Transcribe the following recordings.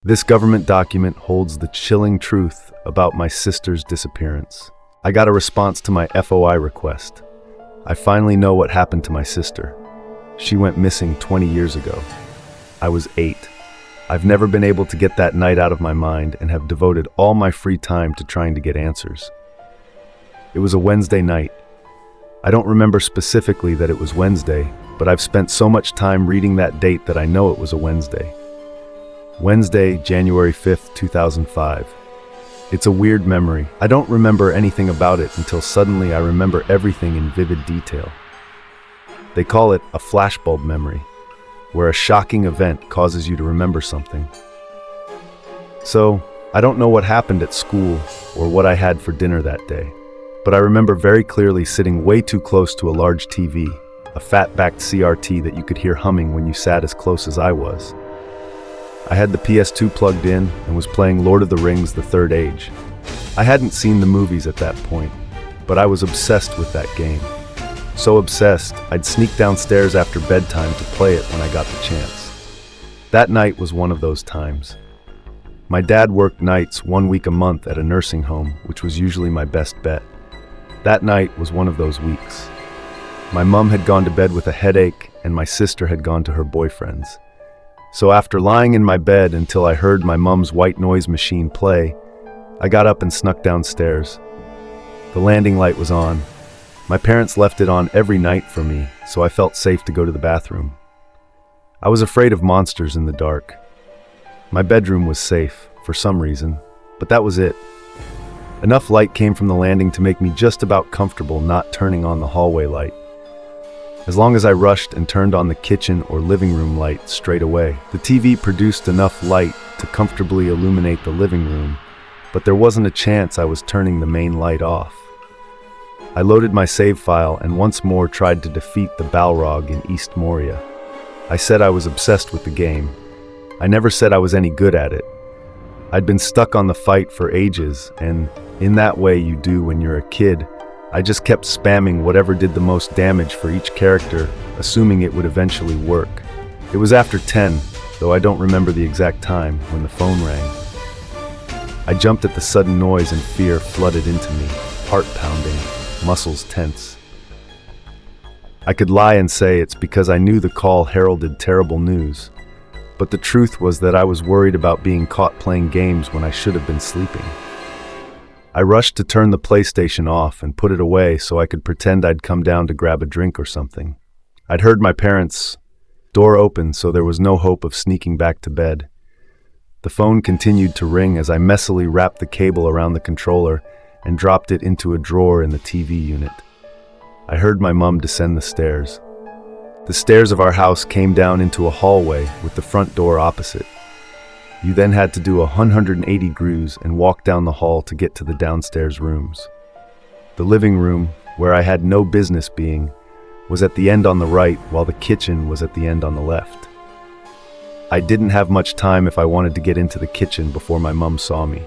This government document holds the chilling truth about my sister's disappearance. I got a response to my FOI request. I finally know what happened to my sister. She went missing 20 years ago. I was 8. I've never been able to get that night out of my mind and have devoted all my free time to trying to get answers. It was a Wednesday night. I don't remember specifically that it was Wednesday, but I've spent so much time reading that date that I know it was a Wednesday. Wednesday, January 5th, 2005. It's a weird memory. I don't remember anything about it until suddenly I remember everything in vivid detail. They call it a flashbulb memory, where a shocking event causes you to remember something. So, I don't know what happened at school or what I had for dinner that day, but I remember very clearly sitting way too close to a large TV, a fat-backed CRT that you could hear humming when you sat as close as I was. I had the PS2 plugged in and was playing Lord of the Rings: The Third Age. I hadn't seen the movies at that point, but I was obsessed with that game. So obsessed, I'd sneak downstairs after bedtime to play it when I got the chance. That night was one of those times. My dad worked nights 1 week a month at a nursing home, which was usually my best bet. That night was one of those weeks. My mom had gone to bed with a headache, and my sister had gone to her boyfriend's. So after lying in my bed until I heard my mom's white noise machine play, I got up and snuck downstairs. The landing light was on. My parents left it on every night for me, so I felt safe to go to the bathroom. I was afraid of monsters in the dark. My bedroom was safe, for some reason, but that was it. Enough light came from the landing to make me just about comfortable not turning on the hallway light. As long as I rushed and turned on the kitchen or living room light straight away. The TV produced enough light to comfortably illuminate the living room, but there wasn't a chance I was turning the main light off. I loaded my save file and once more tried to defeat the Balrog in East Moria. I said I was obsessed with the game. I never said I was any good at it. I'd been stuck on the fight for ages, and in that way you do when you're a kid, I just kept spamming whatever did the most damage for each character, assuming it would eventually work. It was after 10, though I don't remember the exact time, when the phone rang. I jumped at the sudden noise and fear flooded into me, heart pounding, muscles tense. I could lie and say it's because I knew the call heralded terrible news, but the truth was that I was worried about being caught playing games when I should have been sleeping. I rushed to turn the PlayStation off and put it away so I could pretend I'd come down to grab a drink or something. I'd heard my parents' door open, so there was no hope of sneaking back to bed. The phone continued to ring as I messily wrapped the cable around the controller and dropped it into a drawer in the TV unit. I heard my mom descend the stairs. The stairs of our house came down into a hallway with the front door opposite. You then had to do 180 degrees and walk down the hall to get to the downstairs rooms. The living room, where I had no business being, was at the end on the right, while the kitchen was at the end on the left. I didn't have much time if I wanted to get into the kitchen before my mom saw me.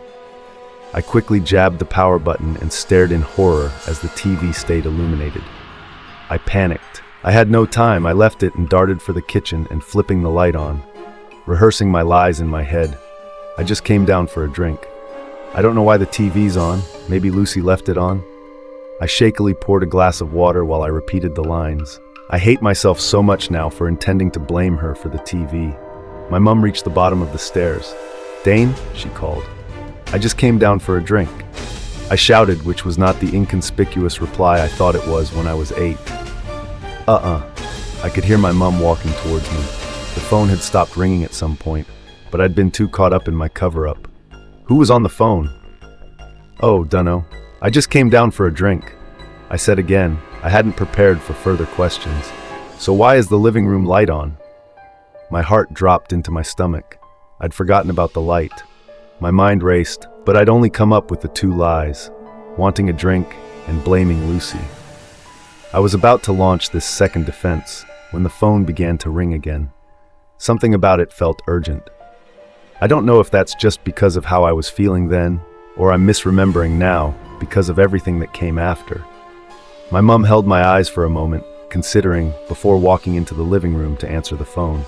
I quickly jabbed the power button and stared in horror as the TV stayed illuminated. I panicked. I had no time. I left it and darted for the kitchen and flipping the light on, rehearsing my lies in my head. I just came down for a drink. I don't know why the TV's on. Maybe Lucy left it on. I shakily poured a glass of water while I repeated the lines. I hate myself so much now for intending to blame her for the TV. My mom reached the bottom of the stairs. "Dane?" she called. "I just came down for a drink." I shouted, which was not the inconspicuous reply I thought it was when I was 8. I could hear my mom walking towards me. The phone had stopped ringing at some point, but I'd been too caught up in my cover-up. Who was on the phone? "Oh, dunno. I just came down for a drink," I said again. I hadn't prepared for further questions. "So why is the living room light on?" My heart dropped into my stomach. I'd forgotten about the light. My mind raced, but I'd only come up with the 2 lies, wanting a drink and blaming Lucy. I was about to launch this second defense when the phone began to ring again. Something about it felt urgent. I don't know if that's just because of how I was feeling then, or I'm misremembering now because of everything that came after. My mom held my eyes for a moment, considering, before walking into the living room to answer the phone.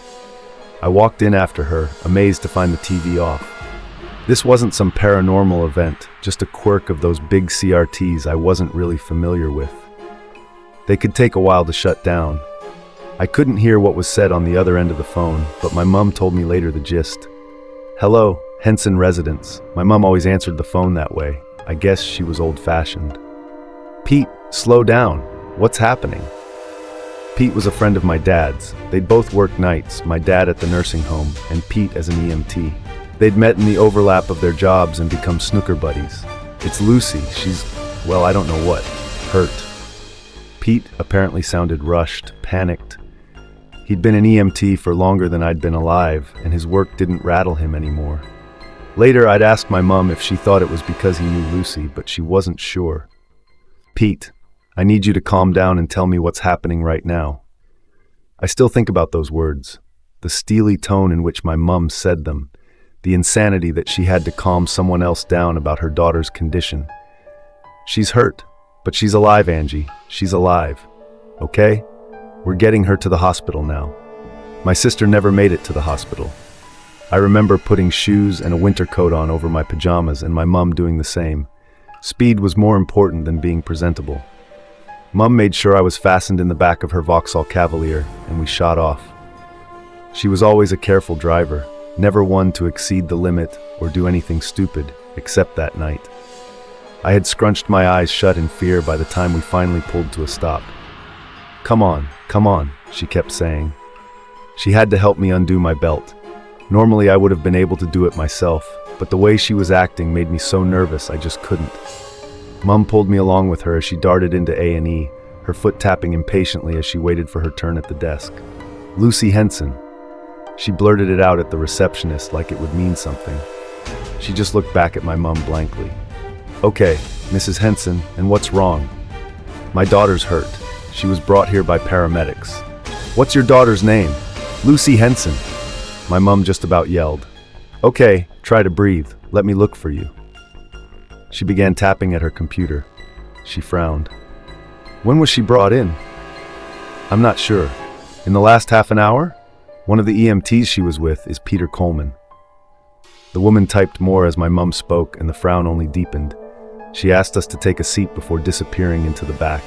I walked in after her, amazed to find the TV off. This wasn't some paranormal event, just a quirk of those big CRTs I wasn't really familiar with. They could take a while to shut down. I couldn't hear what was said on the other end of the phone, but my mom told me later the gist. "Hello, Henson residence." My mom always answered the phone that way. I guess she was old-fashioned. "Pete, slow down. What's happening?" Pete was a friend of my dad's. They'd both worked nights, my dad at the nursing home, and Pete as an EMT. They'd met in the overlap of their jobs and become snooker buddies. "It's Lucy. She's, well, I don't know what. Hurt." Pete apparently sounded rushed, panicked. He'd been an EMT for longer than I'd been alive, and his work didn't rattle him anymore. Later, I'd asked my mom if she thought it was because he knew Lucy, but she wasn't sure. "Pete, I need you to calm down and tell me what's happening right now." I still think about those words, the steely tone in which my mom said them, the insanity that she had to calm someone else down about her daughter's condition. "She's hurt, but she's alive, Angie. She's alive. Okay? We're getting her to the hospital now." My sister never made it to the hospital. I remember putting shoes and a winter coat on over my pajamas and my mom doing the same. Speed was more important than being presentable. Mom made sure I was fastened in the back of her Vauxhall Cavalier, and we shot off. She was always a careful driver, never one to exceed the limit or do anything stupid, except that night. I had scrunched my eyes shut in fear by the time we finally pulled to a stop. Come on, she kept saying. She had to help me undo my belt. Normally I would have been able to do it myself, but the way she was acting made me so nervous I just couldn't. Mom pulled me along with her as she darted into A&E, her foot tapping impatiently as she waited for her turn at the desk. "Lucy Henson." She blurted it out at the receptionist like it would mean something. She just looked back at my mom blankly. "Okay, Mrs. Henson, and what's wrong?" "My daughter's hurt. She was brought here by paramedics." "What's your daughter's name?" "Lucy Henson." My mom just about yelled. "Okay, try to breathe. Let me look for you." She began tapping at her computer. She frowned. "When was she brought in?" "I'm not sure. In the last half an hour? One of the EMTs she was with is Peter Coleman." The woman typed more as my mom spoke, and the frown only deepened. She asked us to take a seat before disappearing into the back.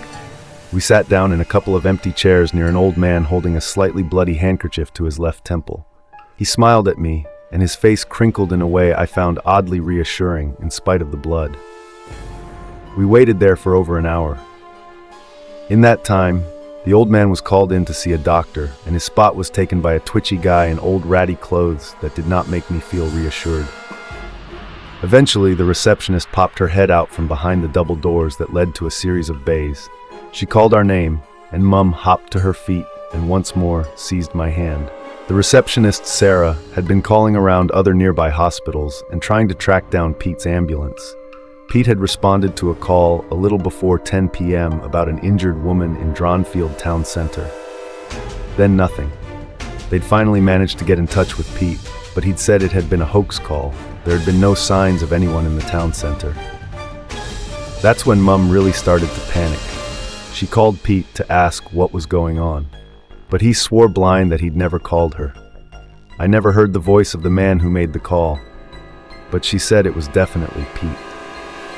We sat down in a couple of empty chairs near an old man holding a slightly bloody handkerchief to his left temple. He smiled at me, and his face crinkled in a way I found oddly reassuring in spite of the blood. We waited there for over an hour. In that time, the old man was called in to see a doctor, and his spot was taken by a twitchy guy in old ratty clothes that did not make me feel reassured. Eventually, the receptionist popped her head out from behind the double doors that led to a series of bays. She called our name, and Mum hopped to her feet and once more seized my hand. The receptionist, Sarah, had been calling around other nearby hospitals and trying to track down Pete's ambulance. Pete had responded to a call a little before 10 p.m. about an injured woman in Dronfield Town Center. Then nothing. They'd finally managed to get in touch with Pete, but he'd said it had been a hoax call. There had been no signs of anyone in the town center. That's when Mum really started to panic. She called Pete to ask what was going on, but he swore blind that he'd never called her. I never heard the voice of the man who made the call, but she said it was definitely Pete.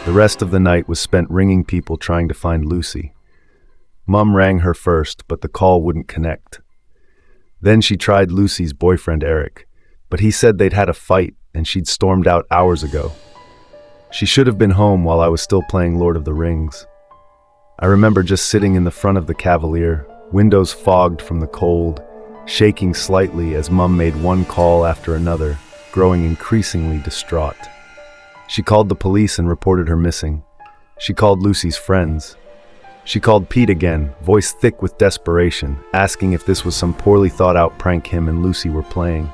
The rest of the night was spent ringing people trying to find Lucy. Mum rang her first, but the call wouldn't connect. Then she tried Lucy's boyfriend Eric, but he said they'd had a fight and she'd stormed out hours ago. She should have been home while I was still playing Lord of the Rings. I remember just sitting in the front of the Cavalier, windows fogged from the cold, shaking slightly as Mum made one call after another, growing increasingly distraught. She called the police and reported her missing. She called Lucy's friends. She called Pete again, voice thick with desperation, asking if this was some poorly thought out prank him and Lucy were playing.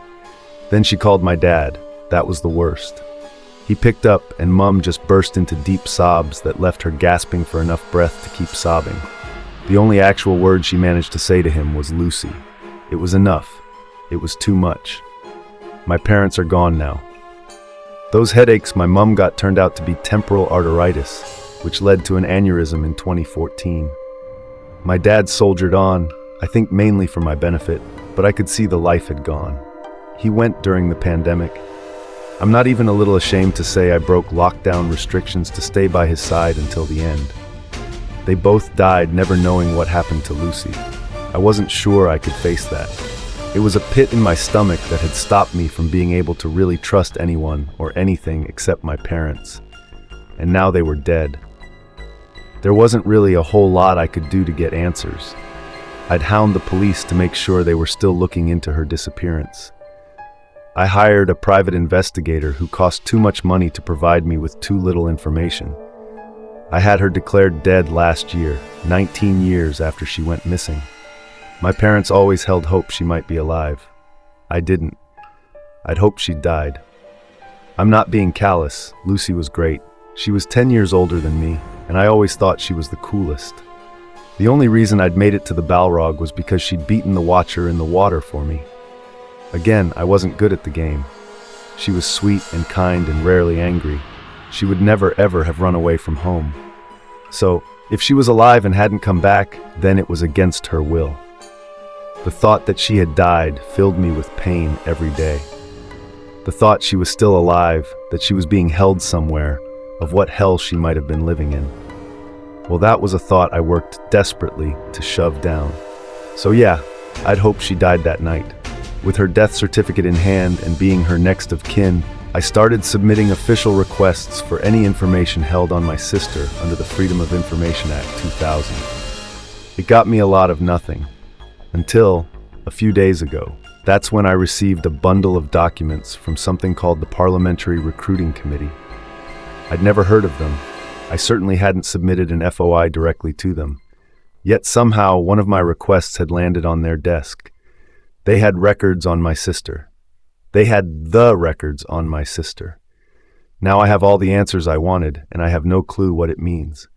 Then she called my dad. That was the worst. He picked up and Mum just burst into deep sobs that left her gasping for enough breath to keep sobbing. The only actual word she managed to say to him was Lucy. It was enough. It was too much. My parents are gone now. Those headaches my mum got turned out to be temporal arteritis, which led to an aneurysm in 2014. My dad soldiered on, I think mainly for my benefit, but I could see the life had gone. He went during the pandemic. I'm not even a little ashamed to say I broke lockdown restrictions to stay by his side until the end. They both died never knowing what happened to Lucy. I wasn't sure I could face that. It was a pit in my stomach that had stopped me from being able to really trust anyone or anything except my parents. And now they were dead. There wasn't really a whole lot I could do to get answers. I'd hound the police to make sure they were still looking into her disappearance. I hired a private investigator who cost too much money to provide me with too little information. I had her declared dead last year, 19 years after she went missing. My parents always held hope she might be alive. I didn't. I'd hoped she'd died. I'm not being callous. Lucy was great. She was 10 years older than me, and I always thought she was the coolest. The only reason I'd made it to the Balrog was because she'd beaten the Watcher in the water for me. Again, I wasn't good at the game. She was sweet and kind and rarely angry. She would never ever have run away from home. So, if she was alive and hadn't come back, then it was against her will. The thought that she had died filled me with pain every day. The thought she was still alive, that she was being held somewhere, of what hell she might have been living in. Well, that was a thought I worked desperately to shove down. So yeah, I'd hoped she died that night. With her death certificate in hand and being her next of kin, I started submitting official requests for any information held on my sister under the Freedom of Information Act 2000. It got me a lot of nothing. Until a few days ago. That's when I received a bundle of documents from something called the Parliamentary Recruiting Committee. I'd never heard of them. I certainly hadn't submitted an FOI directly to them. Yet somehow one of my requests had landed on their desk. They had records on my sister. They had the records on my sister. Now I have all the answers I wanted, and I have no clue what it means.